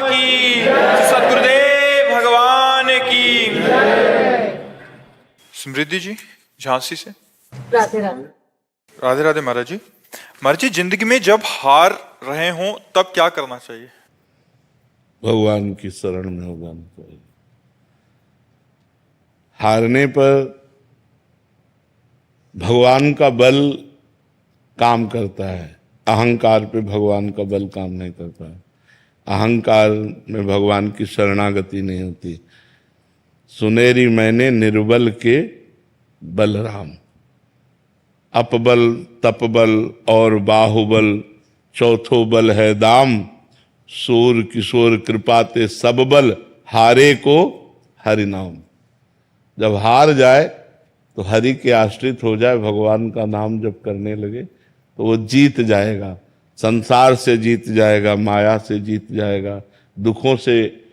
की, सद्गुरुदेव भगवान की। समृद्धि जी झांसी से। राधे राधे। राधे राधे महाराज जी। महाराज जी, जिंदगी में जब हार रहे हों तब क्या करना चाहिए? भगवान की शरण में हो जाना चाहिए। हारने पर भगवान का बल काम करता है, अहंकार पे भगवान का बल काम नहीं करता है। अहंकार में भगवान की शरणागति नहीं होती। सुनेरी मैंने निर्बल के बलराम, अपबल तपबल और बाहुबल, चौथो बल है दाम, सूर किशोर कृपाते सब बल, हारे को हरि नाम। जब हार जाए तो हरि के आश्रित हो जाए, भगवान का नाम जब करने लगे तो वो जीत जाएगा। संसार से जीत जाएगा, माया से जीत जाएगा, दुखों से,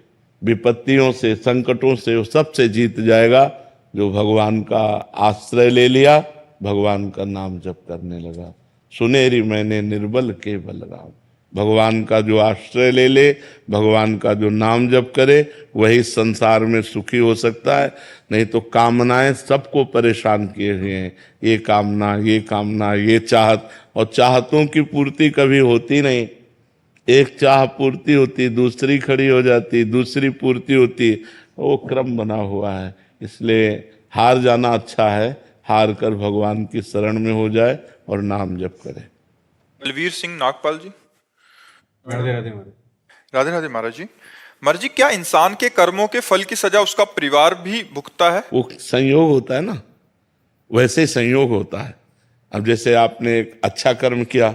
विपत्तियों से, संकटों से, वो सबसे जीत जाएगा। जो भगवान का आश्रय ले लिया, भगवान का नाम जप करने लगा। सुनेरी मैंने निर्बल के बलराम। भगवान का जो आश्रय ले ले, भगवान का जो नाम जप करे, वही संसार में सुखी हो सकता है। नहीं तो कामनाएं सबको परेशान किए हुए हैं। ये कामना, ये कामना, ये चाहत, और चाहतों की पूर्ति कभी होती नहीं। एक चाह पूर्ति होती, दूसरी खड़ी हो जाती, दूसरी पूर्ति होती, वो क्रम बना हुआ है। इसलिए हार जाना अच्छा है। हार कर भगवान की शरण में हो जाए और नाम जप करे। बलवीर सिंह नागपाल जी। राधे राधे महाराज। राधे राधे महाराज जी। महाराज जी, क्या इंसान के कर्मों के फल की सजा उसका परिवार भी भुगतता है? वो संयोग होता है ना, वैसे ही संयोग होता है। अब जैसे आपने एक अच्छा कर्म किया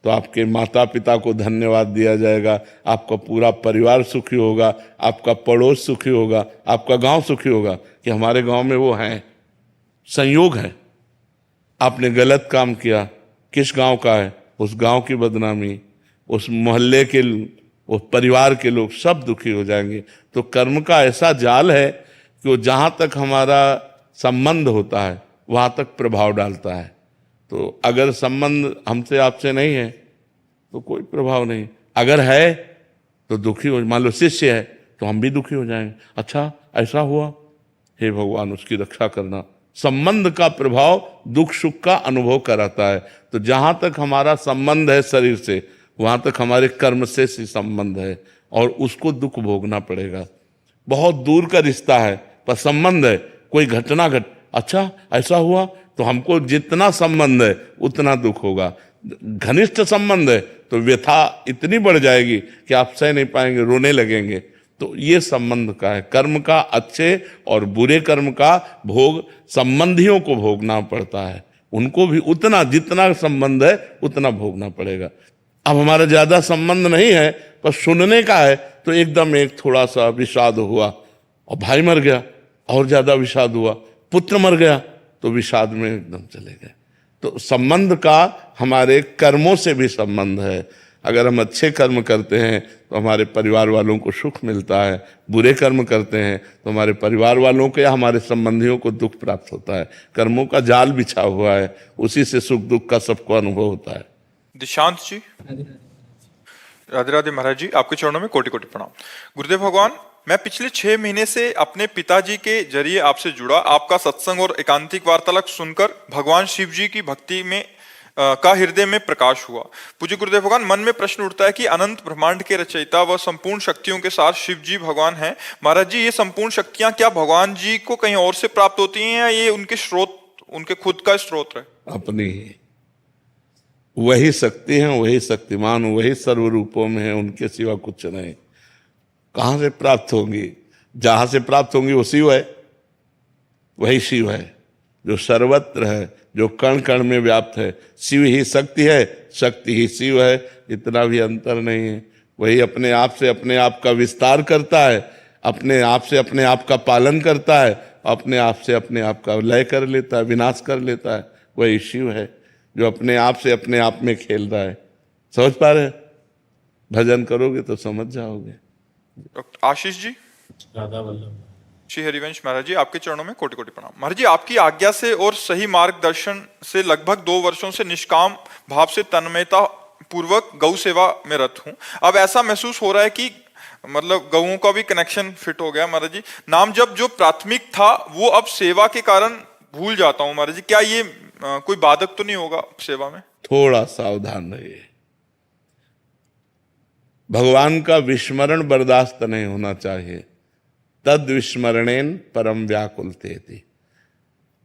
तो आपके माता पिता को धन्यवाद दिया जाएगा, आपका पूरा परिवार सुखी होगा, आपका पड़ोस सुखी होगा, आपका गांव सुखी होगा कि हमारे गांव में वो हैं। संयोग है। आपने गलत काम किया, किस गांव का है, उस गांव की बदनामी, उस मोहल्ले के, उस परिवार के लोग सब दुखी हो जाएंगे। तो कर्म का ऐसा जाल है कि वो जहां तक हमारा संबंध होता है वहां तक प्रभाव डालता है। तो अगर संबंध हमसे आपसे नहीं है तो कोई प्रभाव नहीं, अगर है तो दुखी हो। मान लो शिष्य है तो हम भी दुखी हो जाएंगे, अच्छा ऐसा हुआ, हे भगवान उसकी रक्षा करना। संबंध का प्रभाव दुख सुख का अनुभव कराता है। तो जहां तक हमारा संबंध है शरीर से, वहां तक हमारे कर्म से संबंध है, और उसको दुख भोगना पड़ेगा। बहुत दूर का रिश्ता है पर संबंध है, कोई घटना अच्छा ऐसा हुआ, तो हमको जितना संबंध है उतना दुख होगा। घनिष्ठ संबंध है तो व्यथा इतनी बढ़ जाएगी कि आप सह नहीं पाएंगे, रोने लगेंगे। तो ये संबंध का है। कर्म का, अच्छे और बुरे कर्म का भोग संबंधियों को भोगना पड़ता है। उनको भी उतना, जितना संबंध है उतना भोगना पड़ेगा। अब हमारा ज्यादा संबंध नहीं है पर सुनने का है, तो एकदम एक थोड़ा सा विषाद हुआ और भाई मर गया, और ज्यादा विषाद हुआ, पुत्र मर गया, तो विषाद में एकदम चले गए। तो संबंध का हमारे कर्मों से भी संबंध है। अगर हम अच्छे कर्म करते हैं तो हमारे परिवार वालों को सुख मिलता है, बुरे कर्म करते हैं तो हमारे परिवार वालों को या हमारे संबंधियों को दुख प्राप्त होता है। कर्मों का जाल बिछा हुआ है, उसी से सुख दुख का सबको अनुभव होता है। दिशांत जी। राधे राधे महाराज जी, आपके चरणों में कोटि कोटि प्रणाम। गुरुदेव भगवान, मैं पिछले 6 महीने से अपने पिताजी के जरिए आपसे जुड़ा। आपका सत्संग और एकांतिक वार्तालाप सुनकर भगवान शिव जी की भक्ति में का हृदय में प्रकाश हुआ। पूज्य गुरुदेव भगवान, मन में प्रश्न उठता है कि अनंत ब्रह्मांड के रचयिता व संपूर्ण शक्तियों के साथ शिव जी भगवान हैं। महाराज जी, ये संपूर्ण शक्तियां क्या भगवान जी को कहीं और से प्राप्त होती हैं या ये उनके स्रोत, उनके खुद का स्रोत है? अपनी वही शक्ति है, वही शक्तिमान, वही सर्व रूपों में है, उनके सिवा कुछ नहीं। कहां से प्राप्त होंगी? जहां से प्राप्त होंगी वो शिव है, वही शिव है जो सर्वत्र है, जो कण कण में व्याप्त है। शिव ही शक्ति है, शक्ति ही शिव है, इतना भी अंतर नहीं है। वही अपने आप से अपने आप का विस्तार करता है, अपने आप से अपने आप का पालन करता है, अपने आप से अपने आप का लय कर लेता है, विनाश कर लेता है। वही शिव है जो अपने आप से अपने आप में खेल रहा है। समझ पा रहे? भजन करोगे तो समझ जाओगे। डॉक्टर आशीष जी। राधा वल्लभ। श्री हरिवंश महाराज जी, आपके चरणों में कोटि कोटि प्रणाम। महाराज जी, आपकी आज्ञा से और सही मार्गदर्शन से लगभग 2 वर्षों से निष्काम भाव से तन्मयता पूर्वक गौ सेवा में रत हूं। अब ऐसा महसूस हो रहा है कि मतलब गऊओं का भी कनेक्शन फिट हो गया महाराज जी। नाम जप जो प्राथमिक था वो अब सेवा के कारण भूल जाता हूँ महाराज जी, क्या ये कोई बाधक तो नहीं होगा सेवा में? थोड़ा सावधान रहिए। भगवान का विस्मरण बर्दाश्त नहीं होना चाहिए। तद विस्मरणेन परम व्याकुलते थी।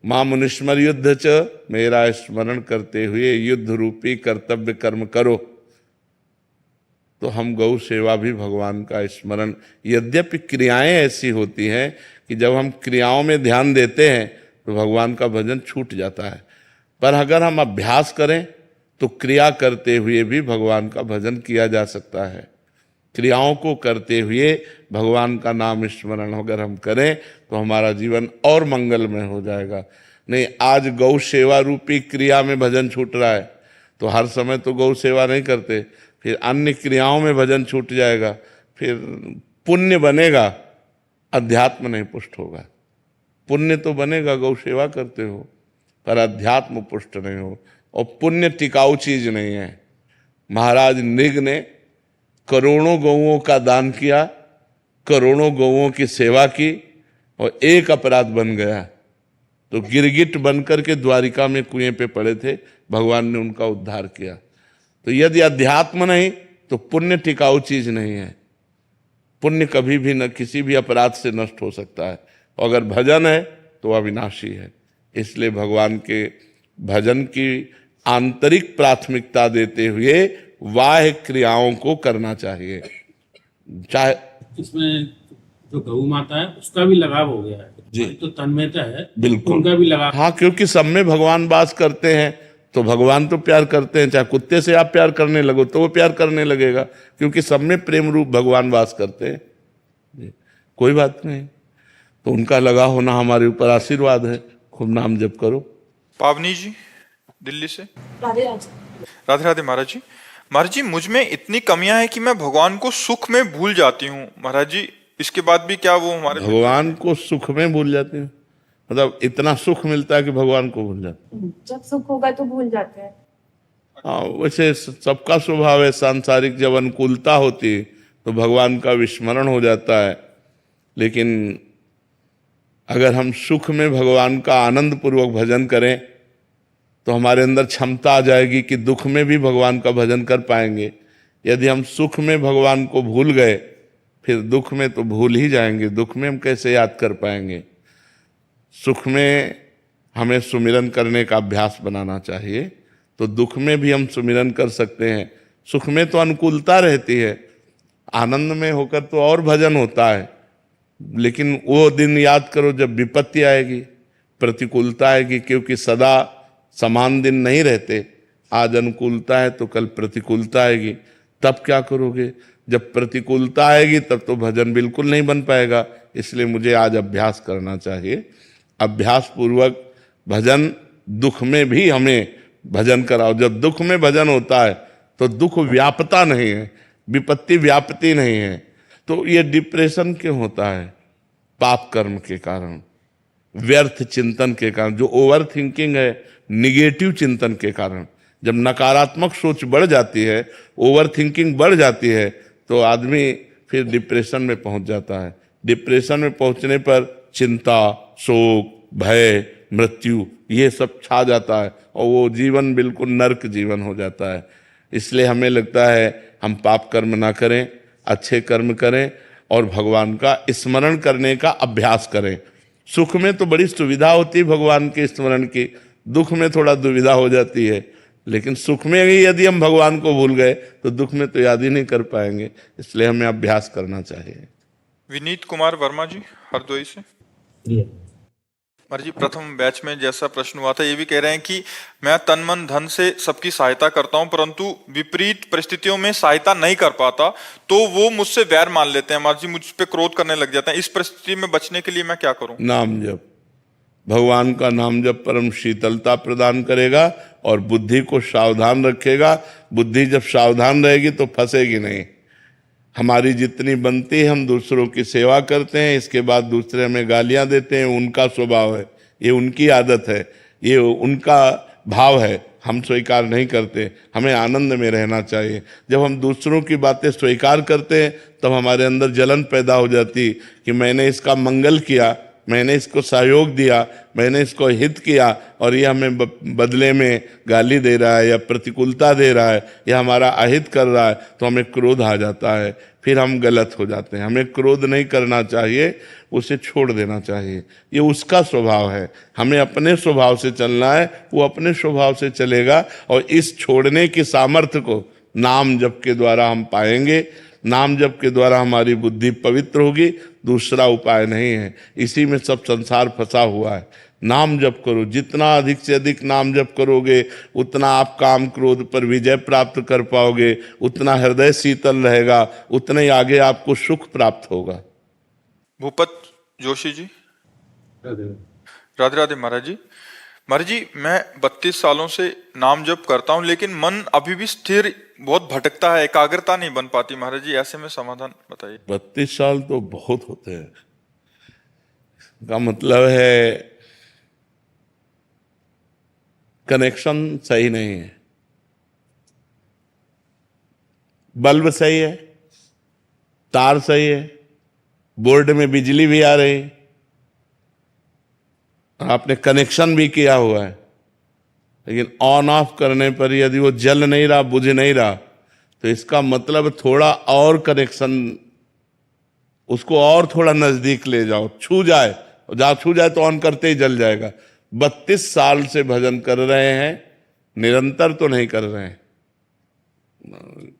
मां मुनिस्मर युद्ध च, मेरा स्मरण करते हुए युद्ध रूपी कर्तव्य कर्म करो। तो हम गौ सेवा भी भगवान का स्मरण, यद्यपि क्रियाएं ऐसी होती हैं कि जब हम क्रियाओं में ध्यान देते हैं तो भगवान का भजन छूट जाता है, पर अगर हम अभ्यास करें तो क्रिया करते हुए भी भगवान का भजन किया जा सकता है। क्रियाओं को करते हुए भगवान का नाम स्मरण अगर हम करें तो हमारा जीवन और मंगलमय हो जाएगा। नहीं, आज गौ सेवा रूपी क्रिया में भजन छूट रहा है तो हर समय तो गौ सेवा नहीं करते, फिर अन्य क्रियाओं में भजन छूट जाएगा, फिर पुण्य बनेगा, अध्यात्म नहीं पुष्ट होगा। पुण्य तो बनेगा, गौ सेवा करते हो, पर अध्यात्म पुष्ट नहीं हो। और पुण्य टिकाऊ चीज नहीं है। महाराज नृग ने करोड़ों गौओं का दान किया, करोड़ों गौओं की सेवा की और एक अपराध बन गया तो गिरगिट बनकर के द्वारिका में कुएं पे पड़े थे, भगवान ने उनका उद्धार किया। तो यदि अध्यात्म नहीं तो पुण्य टिकाऊ चीज नहीं है। पुण्य कभी भी न किसी भी अपराध से नष्ट हो सकता है, और अगर भजन है तो अविनाशी है। इसलिए भगवान के भजन की आंतरिक प्राथमिकता देते हुए बाह्य क्रियाओं को करना चाहिए। चाहे इसमें जो गौ माता है उसका भी लगाव हो गया है जी। तो तन्मयता है, बिल्कुल उनका भी लगाव। हाँ, क्योंकि सब में भगवान वास करते हैं तो भगवान तो प्यार करते हैं। चाहे कुत्ते से आप प्यार करने लगो तो वो प्यार करने लगेगा, क्योंकि सब में प्रेम रूप भगवान वास करते हैं जी। कोई बात नहीं, तो उनका लगा होना हमारे ऊपर आशीर्वाद है। खूब नाम जप करो। पावनी जी दिल्ली से। राधे राधे। राधे राधे महाराज जी। महाराज जी, मुझ में इतनी कमियां हैं कि मैं भगवान को सुख में भूल जाती हूँ महाराज जी, इसके बाद भी क्या वो हमारे भगवान को सुख में भूल जाते हैं? मतलब इतना सुख मिलता है कि भगवान को भूल जाते हैं? जब सुख होगा तो भूल जाते हैं। हाँ, वैसे सबका स्वभाव है। सांसारिक जब अनुकूलता होती है तो भगवान का विस्मरण हो जाता है, लेकिन अगर हम सुख में भगवान का आनंद पूर्वक भजन करें तो हमारे अंदर क्षमता आ जाएगी कि दुख में भी भगवान का भजन कर पाएंगे। यदि हम सुख में भगवान को भूल गए फिर दुख में तो भूल ही जाएंगे। दुख में हम कैसे याद कर पाएंगे? सुख में हमें सुमिरन करने का अभ्यास बनाना चाहिए, तो दुख में भी हम सुमिरन कर सकते हैं। सुख में तो अनुकूलता रहती है, आनंद में होकर तो और भजन होता है, लेकिन वो दिन याद करो जब विपत्ति आएगी, प्रतिकूलता आएगी, क्योंकि सदा समान दिन नहीं रहते। आज अनुकूलता है तो कल प्रतिकूलता आएगी, तब क्या करोगे? जब प्रतिकूलता आएगी तब तो भजन बिल्कुल नहीं बन पाएगा। इसलिए मुझे आज अभ्यास करना चाहिए। अभ्यास पूर्वक भजन, दुख में भी हमें भजन कराओ। जब दुख में भजन होता है तो दुख व्यापता नहीं है, विपत्ति व्यापती नहीं है। तो ये डिप्रेशन क्यों होता है? पाप कर्म के कारण, व्यर्थ चिंतन के कारण, जो ओवर थिंकिंग है, निगेटिव चिंतन के कारण। जब नकारात्मक सोच बढ़ जाती है, ओवर थिंकिंग बढ़ जाती है, तो आदमी फिर डिप्रेशन में पहुंच जाता है। डिप्रेशन में पहुंचने पर चिंता, शोक, भय, मृत्यु ये सब छा जाता है और वो जीवन बिल्कुल नरक जीवन हो जाता है। इसलिए हमें लगता है हम पाप कर्म ना करें, अच्छे कर्म करें और भगवान का स्मरण करने का अभ्यास करें। सुख में तो बड़ी सुविधा होती है भगवान के स्मरण की, दुख में थोड़ा दुविधा हो जाती है। लेकिन सुख में ही यदि हम भगवान को भूल गए तो दुख में तो याद ही नहीं कर पाएंगे। इसलिए हमें अभ्यास करना चाहिए। विनीत कुमार वर्मा जी हरदोई से। महाराज जी, प्रथम बैच में जैसा प्रश्न हुआ था, ये भी कह रहे हैं कि मैं तन मन धन से सबकी सहायता करता हूं, परंतु विपरीत परिस्थितियों में सहायता नहीं कर पाता तो वो मुझसे वैर मान लेते हैं। महाराज जी, मुझ पे क्रोध करने लग जाते हैं। इस परिस्थिति में बचने के लिए मैं क्या करूं? नाम जप, भगवान का नाम जप परम शीतलता प्रदान करेगा और बुद्धि को सावधान रखेगा। बुद्धि जब सावधान रहेगी तो फंसेगी नहीं। हमारी जितनी बनती है हम दूसरों की सेवा करते हैं, इसके बाद दूसरे हमें गालियां देते हैं। उनका स्वभाव है, ये उनकी आदत है, ये उनका भाव है, हम स्वीकार नहीं करते। हमें आनंद में रहना चाहिए। जब हम दूसरों की बातें स्वीकार करते हैं तब हमारे अंदर जलन पैदा हो जाती कि मैंने इसका मंगल किया, मैंने इसको सहयोग दिया, मैंने इसको हित किया और ये हमें बदले में गाली दे रहा है या प्रतिकूलता दे रहा है या हमारा अहित कर रहा है, तो हमें क्रोध आ जाता है, फिर हम गलत हो जाते हैं। हमें क्रोध नहीं करना चाहिए, उसे छोड़ देना चाहिए। ये उसका स्वभाव है, हमें अपने स्वभाव से चलना है, वो अपने स्वभाव से चलेगा। और इस छोड़ने की सामर्थ्य को नाम जप के द्वारा हम पाएंगे। नाम जप के द्वारा हमारी बुद्धि पवित्र होगी, दूसरा उपाय नहीं है। इसी में सब संसार फंसा हुआ है। नाम जप करो, जितना अधिक से अधिक नाम जप करोगे उतना आप काम क्रोध पर विजय प्राप्त कर पाओगे, उतना हृदय शीतल रहेगा, उतने ही आगे आपको सुख प्राप्त होगा। भूपत जोशी जी। राधे राधे राधे महाराज जी। महाराज जी, मैं 32 सालों से नाम जप करता हूँ, लेकिन मन अभी भी स्थिर बहुत भटकता है, एकाग्रता नहीं बन पाती। महाराज जी, ऐसे में समाधान बताइए। 32 साल तो बहुत होते हैं। का मतलब है कनेक्शन सही नहीं है, बल्ब सही है, तार सही है, बोर्ड में बिजली भी आ रही है, आपने कनेक्शन भी किया हुआ है, लेकिन ऑन ऑफ करने पर यदि वो जल नहीं रहा, बुझ नहीं रहा, तो इसका मतलब थोड़ा और कनेक्शन, उसको और थोड़ा नजदीक ले जाओ, छू जाए, जहां छू जाए तो ऑन करते ही जल जाएगा। 32 साल से भजन कर रहे हैं, निरंतर तो नहीं कर रहे हैं,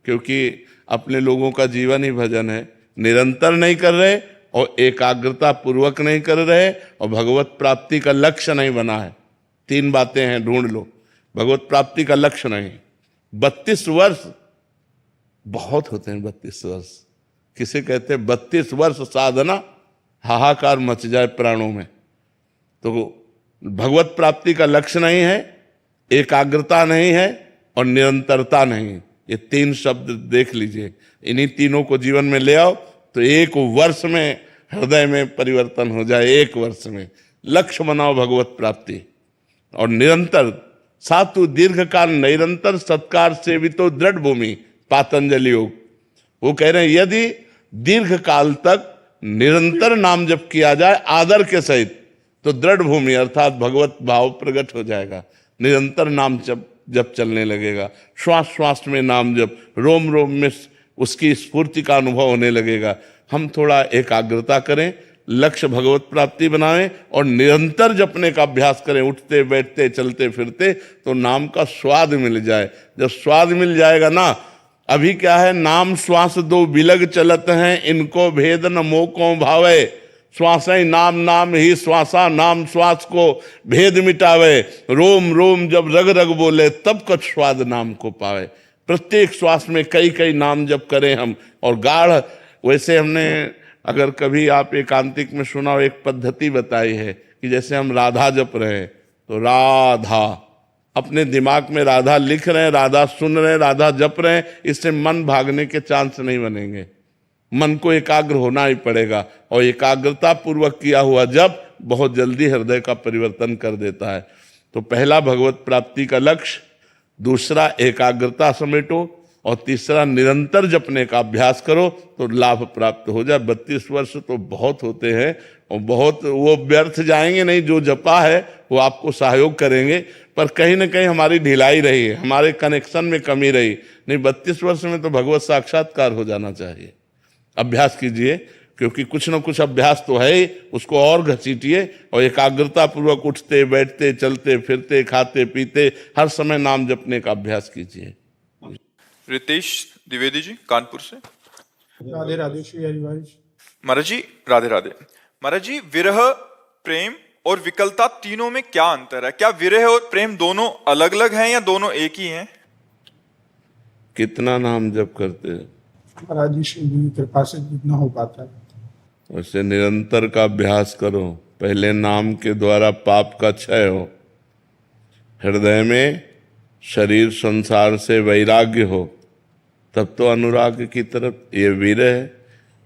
क्योंकि अपने लोगों का जीवन ही भजन है। निरंतर नहीं कर रहे और एकाग्रता पूर्वक नहीं कर रहे और भगवत प्राप्ति का लक्ष्य नहीं बना है। 3 बातें हैं, ढूंढ लो। भगवत प्राप्ति का लक्ष्य नहीं। 32 वर्ष बहुत होते हैं। 32 वर्ष किसे कहते हैं? 32 वर्ष साधना, हाहाकार मच जाए प्राणों में। तो भगवत प्राप्ति का लक्ष्य नहीं है, एकाग्रता नहीं है और निरंतरता नहीं। ये 3 शब्द देख लीजिए, इन्हीं तीनों को जीवन में ले आओ तो 1 वर्ष में हृदय में परिवर्तन हो जाए। 1 वर्ष में लक्ष्य बनाओ भगवत प्राप्ति और निरंतर। सातु दीर्घ काल निरंतर सत्कार सेवितो दृढ़ भूमि, पातंजलि योग। वो कह रहे हैं यदि दीर्घ काल तक निरंतर नाम जप किया जाए आदर के सहित, तो दृढ़ भूमि अर्थात भगवत भाव प्रकट हो जाएगा। निरंतर नाम जप चलने लगेगा, श्वास श्वास में नाम जप, रोम रोम में उसकी स्फूर्ति का अनुभव होने लगेगा। हम थोड़ा एकाग्रता करें, लक्ष्य भगवत प्राप्ति बनाएं और निरंतर जपने का अभ्यास करें। उठते बैठते चलते फिरते तो नाम का स्वाद मिल जाए। जब स्वाद मिल जाएगा ना, अभी क्या है, नाम श्वास 2 बिलग चलत हैं, इनको भेद न मोको भावे। श्वास ही नाम, नाम ही श्वासा, नाम श्वास को भेद मिटावे। रोम रोम जब रग रग बोले, तब कुछ स्वाद नाम को पावे। प्रत्येक श्वास में कई कई नाम जप करें हम और गाढ़। वैसे हमने अगर कभी आप एकांतिक में सुना हो, एक पद्धति बताई है कि जैसे हम राधा जप रहे हैं तो राधा अपने दिमाग में राधा लिख रहे हैं, राधा सुन रहे हैं, राधा जप रहे हैं। इससे मन भागने के चांस नहीं बनेंगे। मन को एकाग्र होना ही पड़ेगा और एकाग्रता पूर्वक किया हुआ जप बहुत जल्दी हृदय का परिवर्तन कर देता है। तो पहला भगवत प्राप्ति का लक्ष्य, दूसरा एकाग्रता समेटो और तीसरा निरंतर जपने का अभ्यास करो तो लाभ प्राप्त हो जाए। 32 वर्ष तो बहुत होते हैं और बहुत वो व्यर्थ जाएंगे नहीं। जो जपा है वो आपको सहयोग करेंगे, पर कहीं ना कहीं हमारी ढिलाई रही है, हमारे कनेक्शन में कमी रही। नहीं, 32 वर्ष में तो भगवत साक्षात्कार हो जाना चाहिए। अभ्यास कीजिए, क्योंकि कुछ ना कुछ अभ्यास तो है ही, उसको और घसीटिए और एकाग्रता पूर्वक उठते बैठते चलते फिरते खाते पीते हर समय नाम जपने का अभ्यास कीजिए। रितेश द्विवेदी जी, कानपुर से। राधे राधे श्री हरिवंश। महाराज जी राधे राधे। महाराज जी, विरह, प्रेम और विकलता तीनों में क्या अंतर है? क्या विरह और प्रेम दोनों अलग अलग हैं या दोनों एक ही हैं? कितना नाम जप करते हैं? महाराज जी श्री की कृपा से जितना हो पाता है। वैसे निरंतर का अभ्यास करो। पहले नाम के द्वारा पाप का क्षय हो, हृदय में शरीर संसार से वैराग्य हो, तब तो अनुराग की तरफ। ये विरह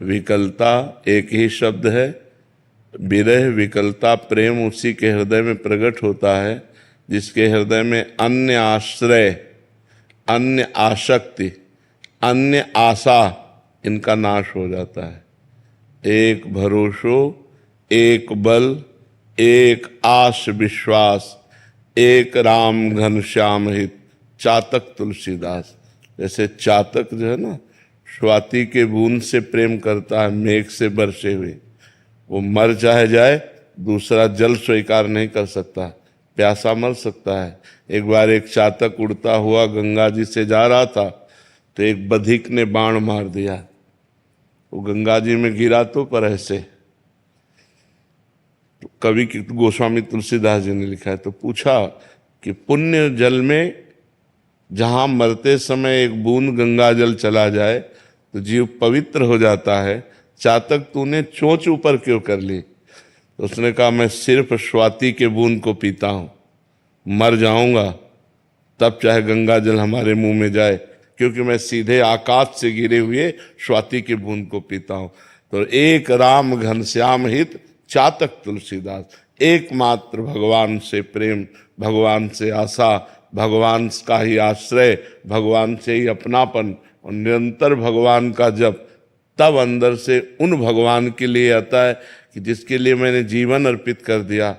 विकलता एक ही शब्द है। विरह विकलता प्रेम उसी के हृदय में प्रकट होता है जिसके हृदय में अन्य आश्रय, अन्य आसक्ति, अन्य आशा, इनका नाश हो जाता है। एक भरोसो, एक बल, एक आस विश्वास, एक राम घनश्याम हित, चातक तुलसीदास। जैसे चातक जो है ना, स्वाति के बूंद से प्रेम करता है, मेघ से बरसे हुए। वो मर चाहे जाए, दूसरा जल स्वीकार नहीं कर सकता, प्यासा मर सकता है। एक बार एक चातक उड़ता हुआ गंगा जी से जा रहा था, तो एक बधिक ने बाण मार दिया। वो गंगा जी में गिरा तो पर ऐसे। तो कवि गोस्वामी तुलसीदास जी ने लिखा है, तो पूछा कि पुण्य जल में जहां मरते समय एक बूंद गंगा जल चला जाए तो जीव पवित्र हो जाता है, चातक तूने चोंच ऊपर क्यों कर ली? तो उसने कहा, मैं सिर्फ स्वाति के बूंद को पीता हूं, मर जाऊंगा तब चाहे गंगा जल हमारे मुंह में जाए, क्योंकि मैं सीधे आकाश से गिरे हुए स्वाति के बूंद को पीता हूं। तो एक राम घनश्याम हित, चातक तुलसीदास। एकमात्र भगवान से प्रेम, भगवान से आशा, भगवान का ही आश्रय, भगवान से ही अपनापन और निरंतर भगवान का जप, तब अंदर से उन भगवान के लिए आता है कि जिसके लिए मैंने जीवन अर्पित कर दिया,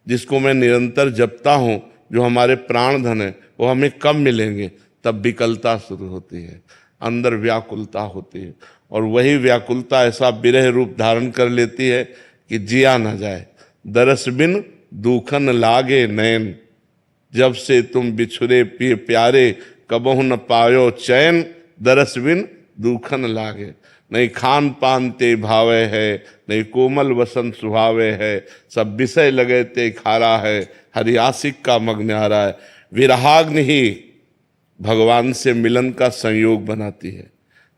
जिसको मैं निरंतर जपता हूं, जो हमारे प्राण धन है, वो हमें कब मिलेंगे? तब विकलता शुरू होती है, अंदर व्याकुलता होती है, और वही व्याकुलता ऐसा विरह रूप धारण कर लेती है कि जिया न जाए। दरस बिन दूखन लागे नैन, जब से तुम बिछुरे पिए प्यारे, कबहु न पायो चैन, दरस बिन दूखन लागे। नहीं खान पान ते भावे है, नहीं कोमल वसन सुहावे है, सब विषय लगे ते खारा है, हरियासिक का मग्न्यारा है। विरहाग्नि ही भगवान से मिलन का संयोग बनाती है।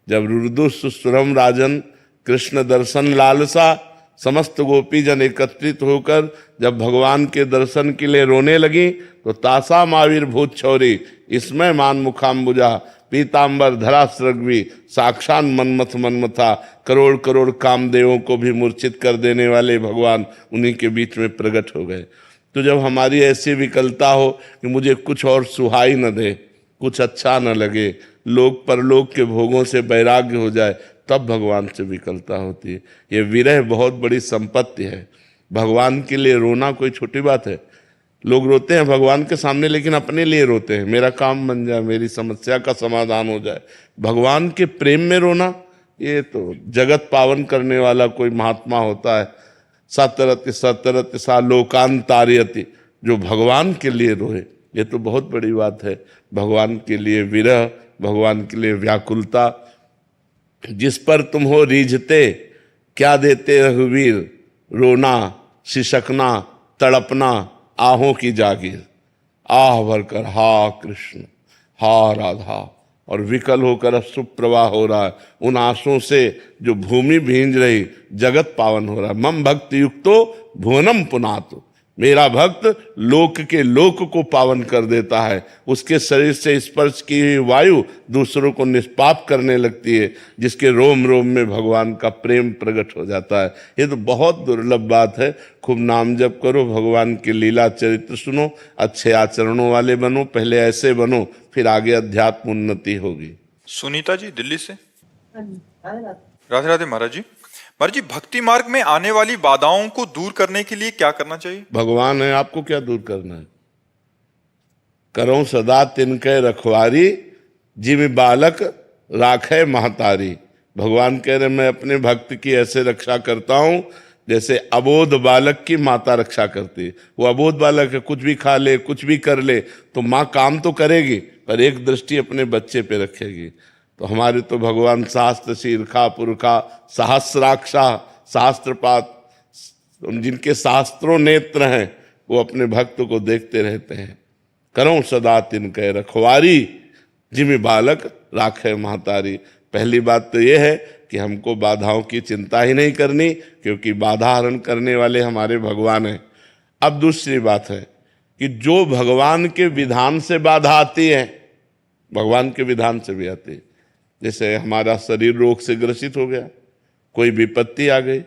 जब रुदु सुस्वरम राजन, कृष्ण दर्शन लालसा, समस्त गोपी जन एकत्रित होकर जब भगवान के दर्शन के लिए रोने लगी, तो तासा मावीर भूत छौरी, इसमें मान मुखाम्बुजा, पीतांबर धरा सृग्वी, साक्षात मनमथ मनमथा, करोड़ करोड़ कामदेवों को भी मूर्छित कर देने वाले भगवान उन्हीं के बीच में प्रकट हो गए। तो जब हमारी ऐसी विकलता हो कि मुझे कुछ और सुहाई न दे, कुछ अच्छा न लगे, लोक परलोक के भोगों से वैराग्य हो जाए, तब भगवान से विकलता होती है। ये विरह बहुत बड़ी संपत्ति है। भगवान के लिए रोना कोई छोटी बात है। लोग रोते हैं भगवान के सामने, लेकिन अपने लिए रोते हैं, मेरा काम बन जाए, मेरी समस्या का समाधान हो जाए। भगवान के प्रेम में रोना, ये तो जगत पावन करने वाला कोई महात्मा होता है। सतरति सतरति सा लोकांतार्यति, जो भगवान के लिए रोए, ये तो बहुत बड़ी बात है। भगवान के लिए विरह, भगवान के लिए व्याकुलता। जिस पर तुम हो रीझते, क्या देते रघुवीर, रोना, सिसकना, तड़पना, आहों की जागीर। आह भरकर हा कृष्ण, हा राधा, और विकल होकर अश्रु प्रवाह हो रहा है। उन आंसुओं से जो भूमि भींज रही, जगत पावन हो रहा है। मम भक्त युक्तो भुवनम पुनातु, मेरा भक्त लोक के लोक को पावन कर देता है। उसके शरीर से स्पर्श की हुई वायु दूसरों को निष्पाप करने लगती है, जिसके रोम रोम में भगवान का प्रेम प्रकट हो जाता है। ये तो बहुत दुर्लभ बात है। खूब नाम जप करो, भगवान की लीला चरित्र सुनो, अच्छे आचरणों वाले बनो, पहले ऐसे बनो, फिर आगे अध्यात्म उन्नति होगी। सुनीता जी दिल्ली से। हाँ जी, राधे राधे महाराज जी। महाराज जी, भक्ति मार्ग में आने वाली बाधाओं को दूर करने के लिए क्या करना चाहिए? भगवान है, आपको क्या दूर करना है? करो सदा तिनके रखवारी, जिम बालक राखे महतारी। भगवान कह रहे, मैं अपने भक्त की ऐसे रक्षा करता हूं जैसे अबोध बालक की माता रक्षा करती है। वो अबोध बालक है, कुछ भी खा ले, कुछ भी कर ले, तो माँ काम तो करेगी, पर एक दृष्टि अपने बच्चे पे रखेगी। तो हमारे तो भगवान शास्त्र शीर्षा पुरखा सहस्राक्षा शास्त्रपात, जिनके शास्त्रों नेत्र हैं, वो अपने भक्त को देखते रहते हैं। करो सदा तिनके रखवारी, जिमि बालक राखे महतारी। पहली बात तो ये है कि हमको बाधाओं की चिंता ही नहीं करनी, क्योंकि बाधा हरण करने वाले हमारे भगवान हैं। अब दूसरी बात है कि जो भगवान के विधान से बाधा आती है, भगवान के विधान से भी आती है। जैसे हमारा शरीर रोग से ग्रसित हो गया, कोई विपत्ति आ गई,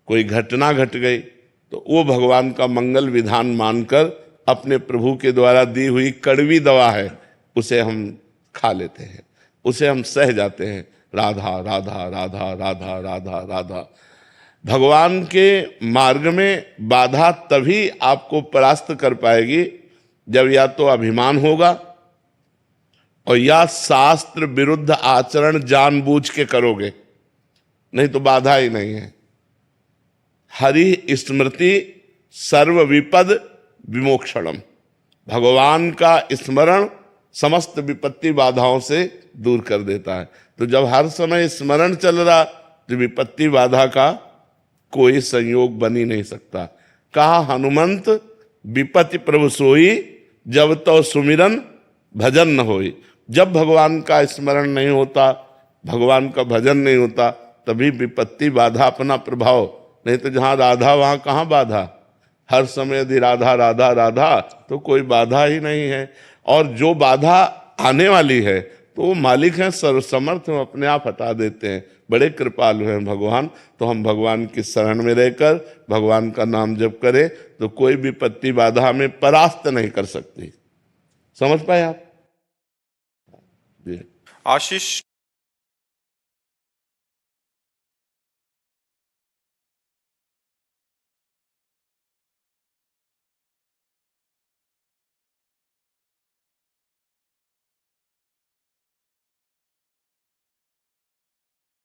कोई घटना घट गई, तो वो भगवान का मंगल विधान मानकर अपने प्रभु के द्वारा दी हुई कड़वी दवा है, उसे हम खा लेते हैं, उसे हम सह जाते हैं। राधा राधा राधा राधा राधा राधा। भगवान के मार्ग में बाधा तभी आपको परास्त कर पाएगी जब या तो अभिमान होगा और या शास्त्र विरुद्ध आचरण जानबूझ के करोगे, नहीं तो बाधा ही नहीं है। हरि स्मृति सर्व विपद विमोक्षणम। भगवान का स्मरण समस्त विपत्ति बाधाओं से दूर कर देता है। तो जब हर समय स्मरण चल रहा तो विपत्ति बाधा का कोई संयोग बन ही नहीं सकता। कहा हनुमंत विपत्ति प्रभु सोई, जब तो सुमिरन भजन न होई। जब भगवान का स्मरण नहीं होता, भगवान का भजन नहीं होता, तभी विपत्ति बाधा अपना प्रभाव, नहीं तो जहां राधा वहां कहां बाधा। हर समय यदि राधा राधा राधा तो कोई बाधा ही नहीं है। और जो बाधा आने वाली है तो वो मालिक हैं, सर्वसमर्थ हैं, अपने आप हटा देते हैं। बड़े कृपालु हैं भगवान। तो हम भगवान की शरण में रहकर भगवान का नाम जप करें तो कोई विपत्ति बाधा हमें परास्त नहीं कर सकती। समझ पाए आप? जी। आशीष